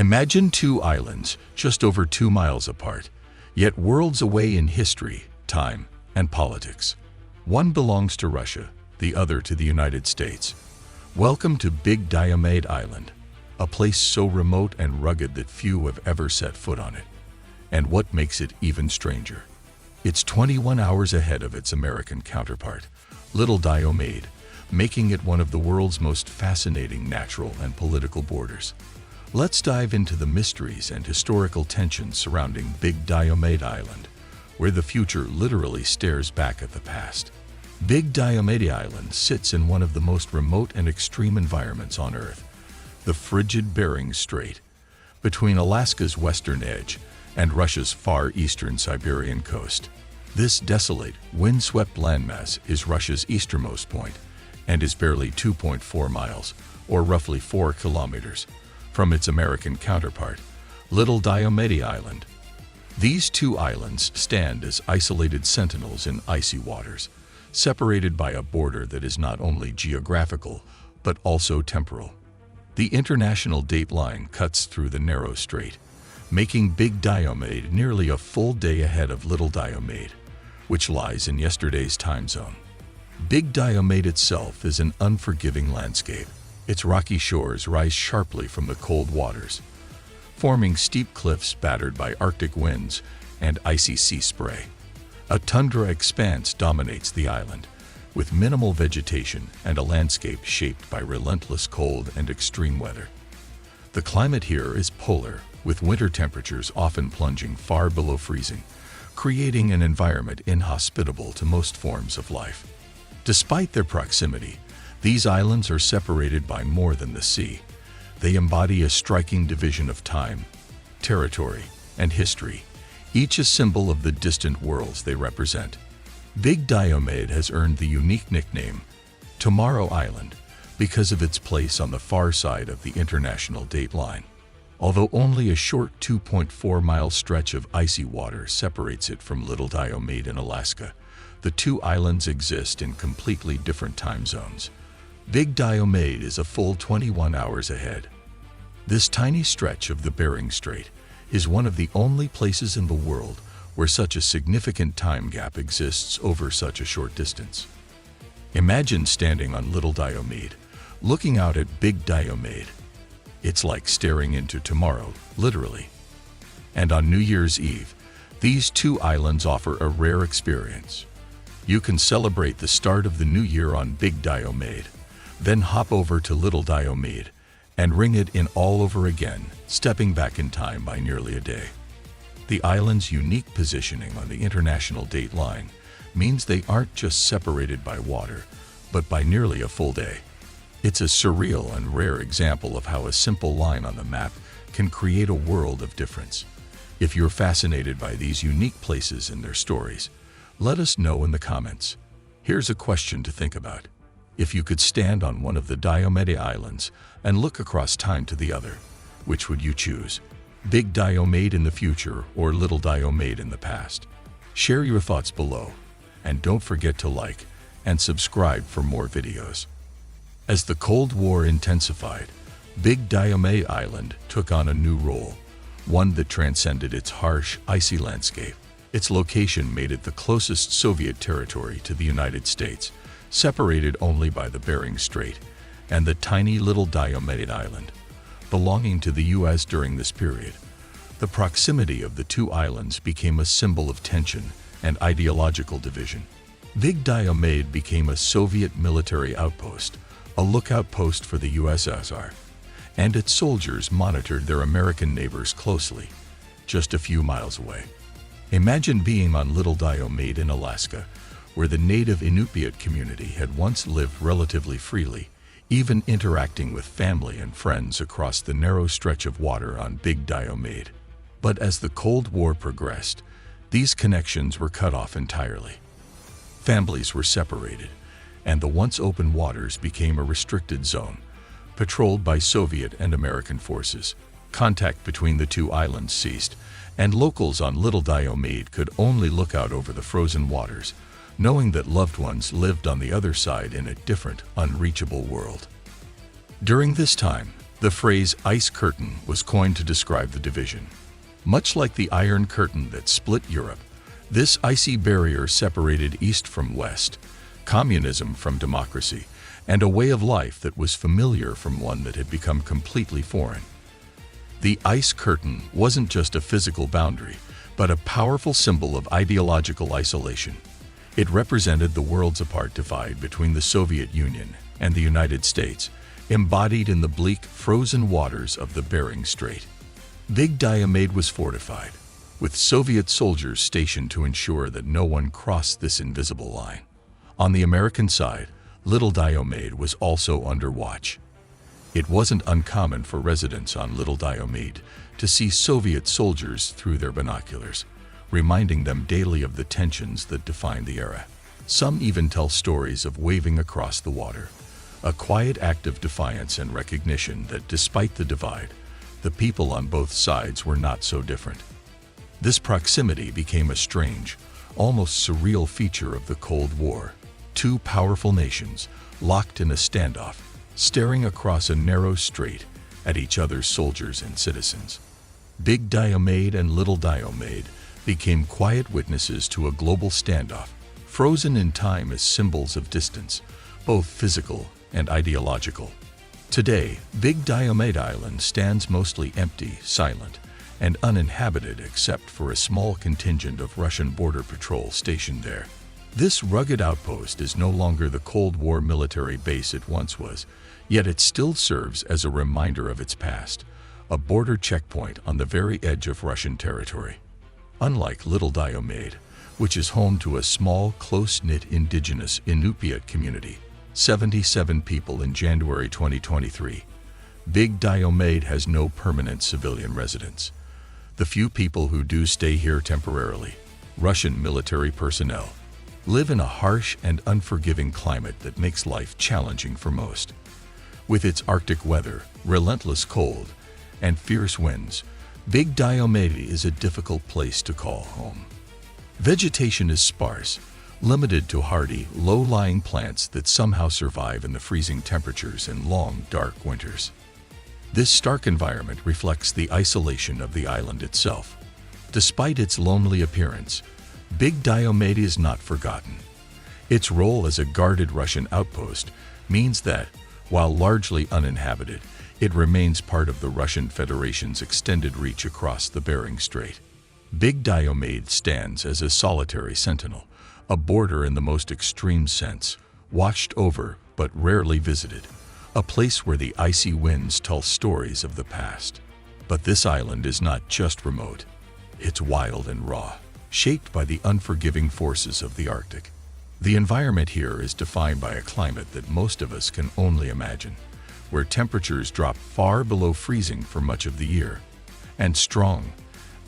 Imagine two islands just over 2 miles apart, yet worlds away in history, time, and politics. One belongs to Russia, the other to the United States. Welcome to Big Diomede Island, a place so remote and rugged that few have ever set foot on it. And what makes it even stranger? It's 21 hours ahead of its American counterpart, Little Diomede, making it one of the world's most fascinating natural and political borders. Let's dive into the mysteries and historical tensions surrounding Big Diomede Island, where the future literally stares back at the past. Big Diomede Island sits in one of the most remote and extreme environments on Earth, the frigid Bering Strait, between Alaska's western edge and Russia's far eastern Siberian coast. This desolate, windswept landmass is Russia's easternmost point and is barely 2.4 miles, or roughly 4 kilometers, from its American counterpart, Little Diomede Island. These two islands stand as isolated sentinels in icy waters, separated by a border that is not only geographical, but also temporal. The international date line cuts through the narrow strait, making Big Diomede nearly a full day ahead of Little Diomede, which lies in yesterday's time zone. Big Diomede itself is an unforgiving landscape. Its rocky shores rise sharply from the cold waters, forming steep cliffs battered by Arctic winds and icy sea spray. A tundra expanse dominates the island, with minimal vegetation and a landscape shaped by relentless cold and extreme weather. The climate here is polar, with winter temperatures often plunging far below freezing, creating an environment inhospitable to most forms of life. Despite their proximity, these islands are separated by more than the sea. They embody a striking division of time, territory, and history, each a symbol of the distant worlds they represent. Big Diomede has earned the unique nickname, Tomorrow Island, because of its place on the far side of the international date line. Although only a short 2.4-mile stretch of icy water separates it from Little Diomede in Alaska, the two islands exist in completely different time zones. Big Diomede is a full 21 hours ahead. This tiny stretch of the Bering Strait is one of the only places in the world where such a significant time gap exists over such a short distance. Imagine standing on Little Diomede, looking out at Big Diomede. It's like staring into tomorrow, literally. And on New Year's Eve, these two islands offer a rare experience. You can celebrate the start of the new year on Big Diomede, then hop over to Little Diomede and ring it in all over again, stepping back in time by nearly a day. The island's unique positioning on the international date line means they aren't just separated by water, but by nearly a full day. It's a surreal and rare example of how a simple line on the map can create a world of difference. If you're fascinated by these unique places and their stories, let us know in the comments. Here's a question to think about. If you could stand on one of the Diomede Islands and look across time to the other, which would you choose? Big Diomede in the future or Little Diomede in the past? Share your thoughts below, and don't forget to like and subscribe for more videos. As the Cold War intensified, Big Diomede Island took on a new role, one that transcended its harsh, icy landscape. Its location made it the closest Soviet territory to the United States, separated only by the Bering Strait and the tiny Little Diomede Island, belonging to the U.S. during this period. The proximity of the two islands became a symbol of tension and ideological division. Big Diomede became a Soviet military outpost, a lookout post for the USSR, and its soldiers monitored their American neighbors closely, just a few miles away. Imagine being on Little Diomede in Alaska, where the native Inupiat community had once lived relatively freely, even interacting with family and friends across the narrow stretch of water on Big Diomede. But as the Cold War progressed, these connections were cut off entirely. Families were separated, and the once open waters became a restricted zone, patrolled by Soviet and American forces. Contact between the two islands ceased, and locals on Little Diomede could only look out over the frozen waters, knowing that loved ones lived on the other side in a different, unreachable world. During this time, The phrase ice curtain was coined to describe the division. Much like the Iron Curtain that split Europe, this icy barrier separated East from West, communism from democracy, and a way of life that was familiar from one that had become completely foreign. The ice curtain wasn't just a physical boundary, but a powerful symbol of ideological isolation. It represented the worlds apart divide between the Soviet Union and the United States, embodied in the bleak, frozen waters of the Bering Strait. Big Diomede was fortified, with Soviet soldiers stationed to ensure that no one crossed this invisible line. On the American side, Little Diomede was also under watch. It wasn't uncommon for residents on Little Diomede to see Soviet soldiers through their binoculars, reminding them daily of the tensions that defined the era. Some even tell stories of waving across the water, a quiet act of defiance and recognition that despite the divide, the people on both sides were not so different. This proximity became a strange, almost surreal feature of the Cold War. Two powerful nations, locked in a standoff, staring across a narrow strait at each other's soldiers and citizens. Big Diomede and Little Diomede became quiet witnesses to a global standoff, frozen in time as symbols of distance, both physical and ideological. Today, Big Diomede Island stands mostly empty, silent, and uninhabited except for a small contingent of Russian border patrol stationed there. This rugged outpost is no longer the Cold War military base it once was, yet it still serves as a reminder of its past, a border checkpoint on the very edge of Russian territory. Unlike Little Diomede, which is home to a small, close-knit indigenous Inupiat community, 77 people in January 2023, Big Diomede has no permanent civilian residents. The few people who do stay here temporarily, Russian military personnel, live in a harsh and unforgiving climate that makes life challenging for most. With its Arctic weather, relentless cold, and fierce winds, Big Diomede is a difficult place to call home. Vegetation is sparse, limited to hardy, low-lying plants that somehow survive in the freezing temperatures and long, dark winters. This stark environment reflects the isolation of the island itself. Despite its lonely appearance, Big Diomede is not forgotten. Its role as a guarded Russian outpost means that, while largely uninhabited, it remains part of the Russian Federation's extended reach across the Bering Strait. Big Diomede stands as a solitary sentinel, a border in the most extreme sense, watched over but rarely visited, a place where the icy winds tell stories of the past. But this island is not just remote. It's wild and raw, shaped by the unforgiving forces of the Arctic. The environment here is defined by a climate that most of us can only imagine, where temperatures drop far below freezing for much of the year, and strong,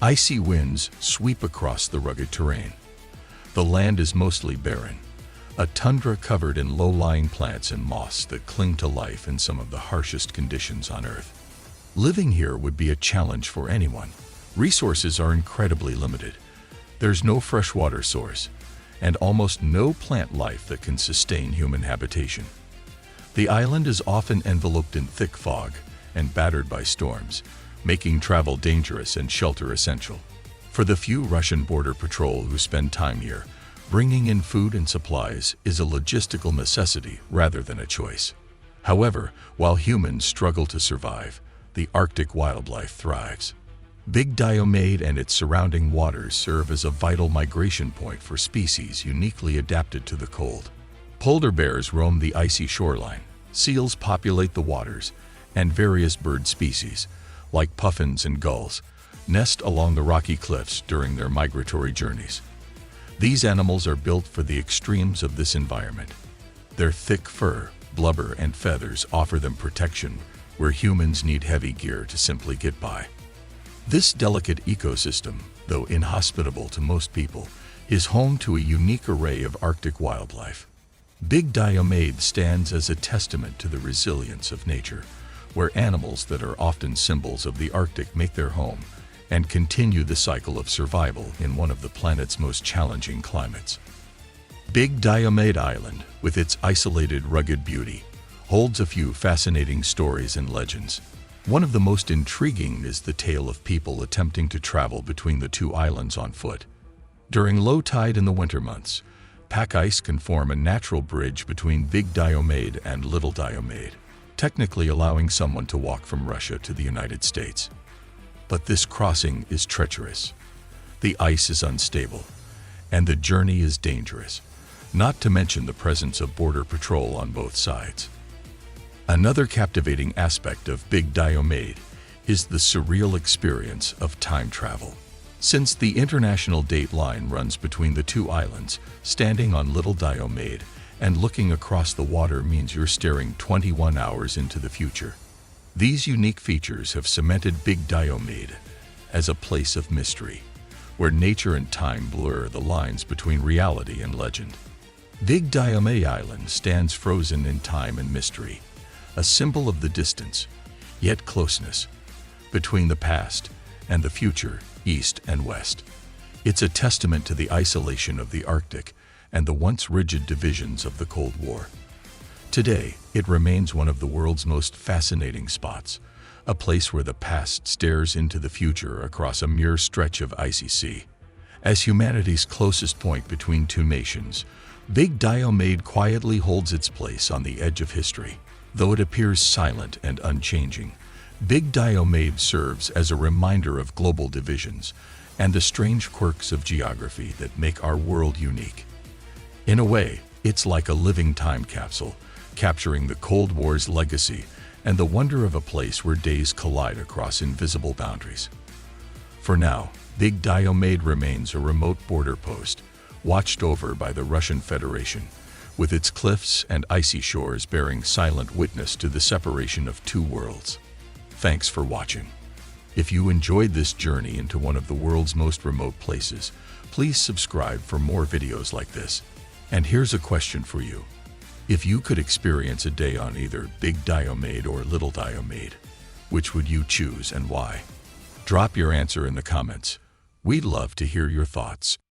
icy winds sweep across the rugged terrain. The land is mostly barren, a tundra covered in low-lying plants and moss that cling to life in some of the harshest conditions on Earth. Living here would be a challenge for anyone. Resources are incredibly limited. There's no freshwater source, and almost no plant life that can sustain human habitation. The island is often enveloped in thick fog and battered by storms, making travel dangerous and shelter essential. For the few Russian border patrol who spend time here, bringing in food and supplies is a logistical necessity rather than a choice. However, while humans struggle to survive, the Arctic wildlife thrives. Big Diomede and its surrounding waters serve as a vital migration point for species uniquely adapted to the cold. Polar bears roam the icy shoreline, seals populate the waters, and various bird species, like puffins and gulls, nest along the rocky cliffs during their migratory journeys. These animals are built for the extremes of this environment. Their thick fur, blubber, and feathers offer them protection where humans need heavy gear to simply get by. This delicate ecosystem, though inhospitable to most people, is home to a unique array of Arctic wildlife. Big Diomede stands as a testament to the resilience of nature, where animals that are often symbols of the Arctic make their home and continue the cycle of survival in one of the planet's most challenging climates. Big Diomede Island, with its isolated, rugged beauty, holds a few fascinating stories and legends. One of the most intriguing is the tale of people attempting to travel between the two islands on foot. During low tide in the winter months, pack ice can form a natural bridge between Big Diomede and Little Diomede, technically allowing someone to walk from Russia to the United States. But this crossing is treacherous. The ice is unstable, and the journey is dangerous, not to mention the presence of border patrol on both sides. Another captivating aspect of Big Diomede is the surreal experience of time travel. Since the international date line runs between the two islands, standing on Little Diomede and looking across the water means you're staring 21 hours into the future. These unique features have cemented Big Diomede as a place of mystery, where nature and time blur the lines between reality and legend. Big Diomede Island stands frozen in time and mystery, a symbol of the distance, yet closeness, between the past and the future, east and west. It's a testament to the isolation of the Arctic and the once rigid divisions of the Cold War. Today, it remains one of the world's most fascinating spots, a place where the past stares into the future across a mere stretch of icy sea. As humanity's closest point between two nations, Big Diomede quietly holds its place on the edge of history. Though it appears silent and unchanging, Big Diomede serves as a reminder of global divisions and the strange quirks of geography that make our world unique. In a way, it's like a living time capsule, capturing the Cold War's legacy and the wonder of a place where days collide across invisible boundaries. For now, Big Diomede remains a remote border post, watched over by the Russian Federation, with its cliffs and icy shores bearing silent witness to the separation of two worlds. Thanks for watching. If you enjoyed this journey into one of the world's most remote places, please subscribe for more videos like this. And here's a question for you. If you could experience a day on either Big Diomede or Little Diomede, which would you choose and why? Drop your answer in the comments. We'd love to hear your thoughts.